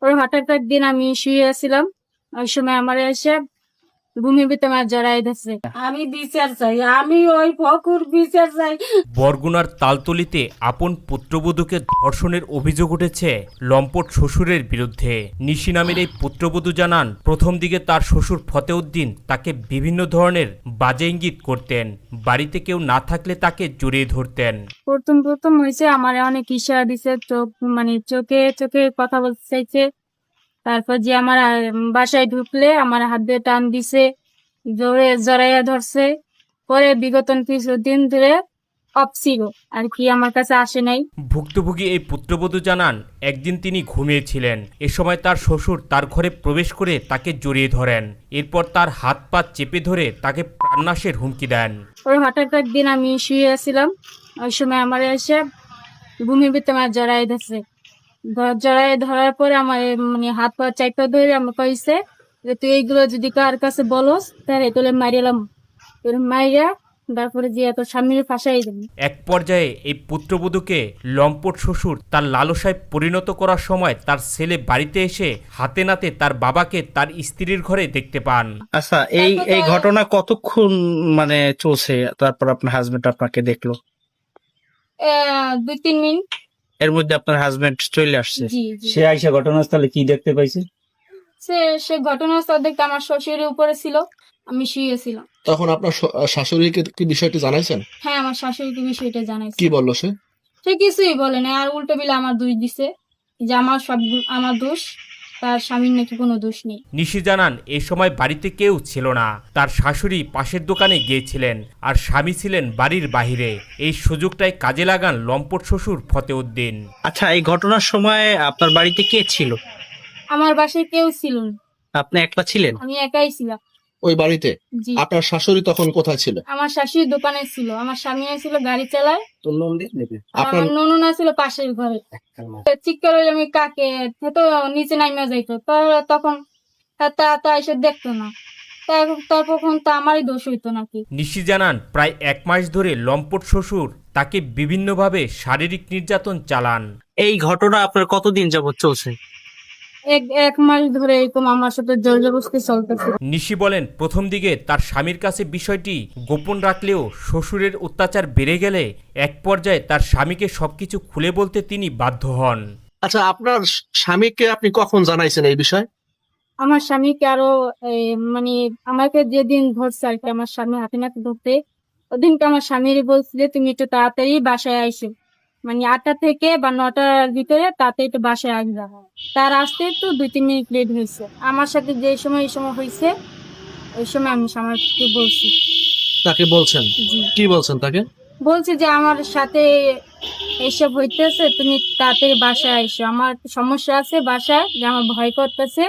ওই হঠাৎ একদিন আমি শুয়ে আছিলাম, ওই সময় আমার এসে ঘুমের ভিতরে আমার জড়াই ধরছে। আমি বিচার চাই, আমি ওই ফকুর বিচার চাই। বরগুনার তালতলিতে আপন পুত্রবধূকে ধর্ষণের অভিযোগ উঠেছে লম্পট শ্বশুরের বিরুদ্ধে। নিশি নামের এই পুত্রবধূ জানান, প্রথম দিকে তার শ্বশুর ফতেউদ্দিন তাকে বিভিন্ন ধরনের বাজে ইঙ্গিত করতেন। বাড়িতে কেউ না থাকলে তাকে জড়িয়ে ধরতেন। প্রথম হয়েছে আমার অনেক ইশারা দিছে, চোখ মানে চোখে চোখে কথা বলতে চাইছে। তারপর যে আমার বাসায় ঢুকলে আমার হাত দিয়ে টান দিছে, জোরে জড়াইয়া ধরছে। পরে বিগত কিছুদিন ধরে অফ ছিল আর কি, আমার কাছে আসে নাই। ভুক্তভোগী এই পুত্রবধূ জানান, একদিন তিনি ঘুমিয়েছিলেন। এ সময় তার শ্বশুর তার ঘরে প্রবেশ করে তাকে জড়িয়ে ধরেন। এরপর তার হাত পা চেপে ধরে তাকে প্রাণনাশের হুমকি দেন। ওই হঠাৎ একদিন আমি শুয়ে আছিলাম, ওই সময় আমার এসে ঘুমের ভিতরে আমার জড়াই ধরছে। জড়াই ধরার পরে আমার মানে হাত পা চাইপা ধরে আমার কইছে যে তুই এইগুলো যদি কার কাছে বলস তাহলে তোলে মারিলাম। মাইরা তারপরে যে এত স্বামীর ফাঁসাই দেবে। এক পর্যায়ে এই পুত্রবধূকে লম্পট শ্বশুর তার লালসায় পরিণত করার সময় তার ছেলে বাড়িতে এসে হাতে নাতে তার বাবাকে তার স্ত্রীর ঘরে দেখতে পান। আচ্ছা, এই এই ঘটনা কতক্ষণ মানে চলছে, তারপর আপনার হাজবেন্ড আপনাকে দেখলো? 2-3 মিনিট। এর মধ্যে আপনার হাজবেন্ড চলে আসছে? জি জি। সে আইসা ঘটনাস্থলে কি দেখতে পাইছে? সে সে ঘটনাস্থল দেখতে আমার শ্বশুরের উপরে ছিল, আমি শুয়েছিলাম। তখন আপনার শাশুড়িকে কি বিষয়টি জানাইছেন? হ্যাঁ, আমার শাশুড়িকে বিষয়টা জানাইছি। কি বললো সে? সে কিছুই বলে না, আর উল্টো বিলে আমার দোষ দিছে যে আমার সব আমার দোষ, তার স্বামীর নাকি কোনো দোষ নেই। নিশি জানান, এ সময় বাড়িতে কেউ ছিল না। তার শাশুড়ি পাশের দোকানে গিয়েছিলেন আর স্বামী ছিলেন বাড়ির বাহিরে। এই সুযোগটাই কাজে লাগান লম্পট শ্বশুর ফতেউদ্দিন। আচ্ছা, এই ঘটনার সময় আপনার বাড়িতে কে ছিল? আমার বাসায় কেউ ছিল না, আপনি একলা ছিলেন? আমি একাই ছিলাম। ওই বাড়িতে জি। আপনার শাশুড়ি তখন কোথায় ছিল? আমার শাশুড়ি দোকানে ছিল, আমার স্বামী ছিল গাড়ি চালায়, তোর লোন দিয়ে নেবে আপনার আমার নননা ছিল পাশের ঘরে। চিৎকার হইলে আমি কাকে তো নিচে নামিয়া যাইতো, তখন তা এসে দেখতো না, তখন তো আমারই দোষ হইতো নাকি। নিশি জানান, প্রায় 1 মাস ধরে লম্পট শ্বশুর তাকে বিভিন্নভাবে শারীরিক নির্যাতন চালান। এই ঘটনা আপনার কতদিন যাবত চলছে? এক মাস ধরে এরকম আমার সাথে জোর জবরদস্তি চলতেছে। নিশি বলেন, প্রথম দিকে তার স্বামীর কাছে বিষয়টি গোপন রাখলেও শ্বশুরের অত্যাচার বেড়ে গেলে এক পর্যায়ে তার স্বামীকে সবকিছু খুলে বলতে তিনি বাধ্য হন। আচ্ছা, আপনার স্বামীকে আপনি কখন জানাইছেন এই বিষয়? আমার স্বামীকে আরো মানে আমাকে যেদিন ধরছে আর কি, আমার স্বামী হাতে নাতে ধরতে, ওদিনকে আমার স্বামীর বলছে যে তুমি একটু তাড়াতাড়ি বাসায় আইসো, মানে 8টা থেকে বা 9টার ভিতরে তাতে একটু বাসায় আসবা। তার আসতে একটু 2-3 মিনিট লেট হয়েছে। আমার সাথে যে সময় এই সময় হয়েছে ওই সময় আমি স্বামীকে বলছি। তাকে বলছেন? জি, কি বলছেন তাকে? বলছি যে আমার সাথে এইসব হইতেছে, তুমি তাড়াতাড়ি বাসায় আইসো, আমার একটু সমস্যা আছে বাসায়, যে আমার ভয় করতেছে,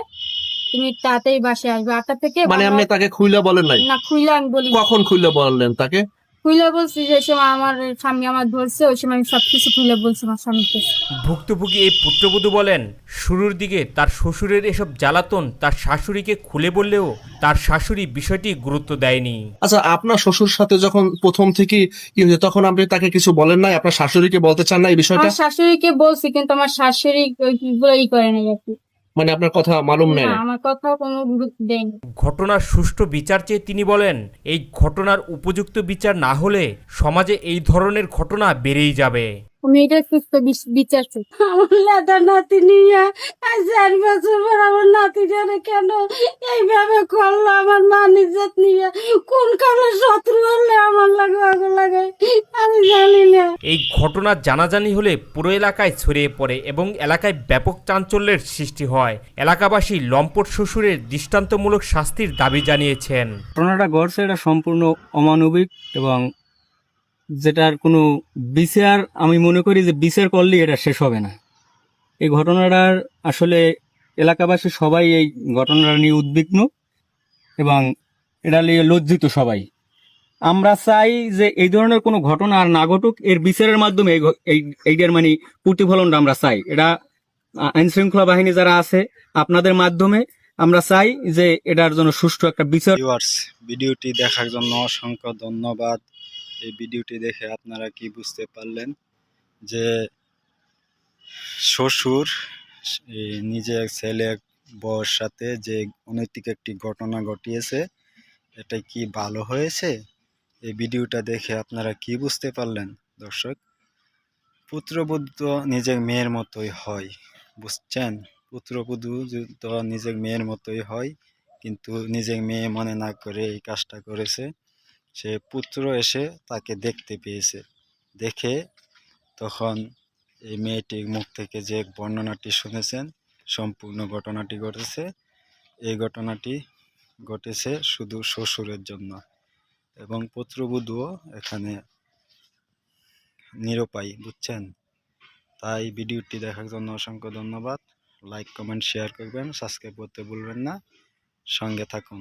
তুমি তাড়াতাড়ি বাসায় আসবে 8টা থেকে। মানে আপনি তাকে খুইলা বলেন নাই? না, খুইলা আমি বলি। কখন খুইলা বললেন তাকে? খুইলা বলছি যে সময় আমার স্বামী আমার ধরছে, ওই সময় আমি সবকিছু খুইলা বলছি আমার স্বামীকে। ভুক্তভোগী এই পুত্রবধূ বলেন, শুরুর দিকে তার শ্বশুরের এসব জ্বালাতন তার শাশুড়িকে খুলে বললেও তার শাশুড়ি বিষয়টি গুরুত্ব দেয়নি। আচ্ছা, আপনার শ্বশুর সাথে যখন প্রথম থেকে কি হয়েছে তখন আপনি তাকে কিছু বলেন নাই? আপনার শাশুড়িকে বলতে চান না এই বিষয়টা? আমার শাশুড়িকে বলছি, কিন্তু আমার শাশুড়ি ওইগুলো করে নাই আর কি। মানে আপনার কথা মালুম নেই? না, আমার কথা কোনো গুরুত্ব দেয়নি। ঘটনার সুষ্ঠু বিচার চেয়ে তিনি বলেন, এই ঘটনার উপযুক্ত বিচার না হলে সমাজে এই ধরনের ঘটনা বেড়েই যাবে। আমি এটা সুস্থ বিচার চাই। আমার লাদা নাতি নিয়ে 4 বছর পর আমার নাতিটারে কেন এইভাবে করলো, আমার মা নিজের নিয়ে কোন কালে শত্রু হলে আমার লাগে আমি জানি না। এই ঘটনা জানাজানি হলে পুরো এলাকায় ছড়িয়ে পড়ে এবং এলাকায় ব্যাপক চাঞ্চল্যের সৃষ্টি হয়। এলাকাবাসী লম্পট শ্বশুরের দৃষ্টান্তমূলক শাস্তির দাবি জানিয়েছেন। ঘটনাটা ঘটছে এটা সম্পূর্ণ অমানবিক এবং যেটার কোনো বিচার আমি মনে করি যে বিচার করলে এটা শেষ হবে না। এই ঘটনাটার আসলে এলাকাবাসী সবাই এই ঘটনাটা নিয়ে উদ্বিগ্ন এবং এটা নিয়ে লজ্জিত সবাই। আমরা চাই যে এই ধরনের কোনো ঘটনা আর না ঘটুক, এর বিচারের মাধ্যমে এইটার মানে প্রতিফলনটা আমরা চাই। এটা আইন শৃঙ্খলা বাহিনী যারা আছে আপনাদের মাধ্যমে আমরা চাই যে এটার জন্য সুষ্ঠু একটা বিচার। ভিডিওটি দেখার জন্য অসংখ্য ধন্যবাদ। এই ভিডিওটি দেখে আপনারা কি বুঝতে পারলেন যে শ্বশুর এই নিজের ছেলে বউর সাথে যে অনৈতিক একটি ঘটনা ঘটিয়েছে, এটা কি ভালো হয়েছে? এই ভিডিওটা দেখে আপনারা কি বুঝতে পারলেন দর্শক? পুত্রবধূ তো নিজের মেয়ের মতোই হয়, বুঝছেন? পুত্রবধূ তো নিজের মেয়ের মতোই হয়, কিন্তু নিজের মেয়ে মনে না করে এই কাজটা করেছে। সে পুত্র এসে তাকে দেখতে পেয়েছে, দেখে তখন এই মেয়েটির মুখ থেকে যে বর্ণনাটি শুনেছেন, সম্পূর্ণ ঘটনাটি ঘটেছে। এই ঘটনাটি ঘটেছে শুধু শ্বশুরের জন্য, এবং পুত্রবধূও এখানে নিরুপায়, বুঝছেন? তাই ভিডিওটি দেখার জন্য অসংখ্য ধন্যবাদ। লাইক, কমেন্ট, শেয়ার করবেন, সাবস্ক্রাইব করতে ভুলবেন না। সঙ্গে থাকুন।